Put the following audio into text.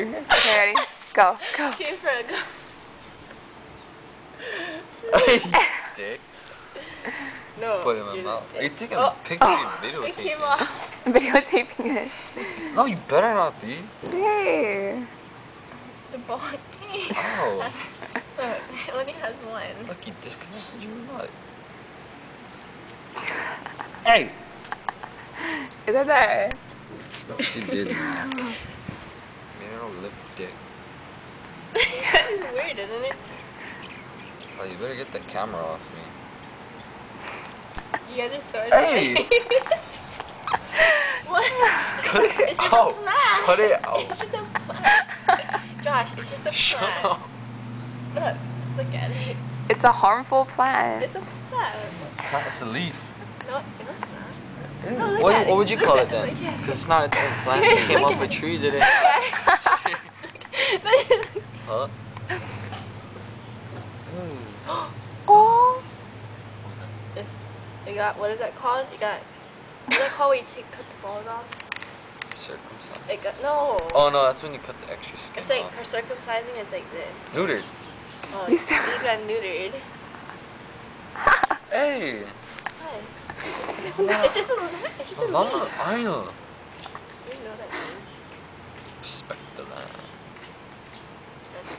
Okay, ready? Go. Okay, Fred, go. Dick. No. Put it in my mouth. Are you taking a picture of your It came videotaping? off. Videotaping it. No, you better not be. Hey. The ball. Oh. Look, it only has one. Look, you disconnected your nut. Hey! Is that there? She did. Man, no lip dick. It's weird, isn't it? Oh, you better get the camera off me. You guys are so Hey! What? Cut it It's just out. a plan. Cut it out. It's just a plan. Josh, it's just a Shut plan. up. Look, look at it. It's a harmful plant. It's a plan. It's a leaf. No, it's not. Mm, Oh, look what, at it. what would you call Look it then? at it. Because it's not its own plant. It came off a tree, did it? Huh? Oh. What's that? It's, you got, what is that called? You got, what is that called when you cut the balls off? Circumcised. It got, no. Oh no, that's when you cut the extra skin It's like, off. her circumcising is like this. Neutered. Oh, You these said- got neutered. Hey! Hi. It's just a little bit. It's just a little Mama, bit. I know. You know that means. Respect the land. That's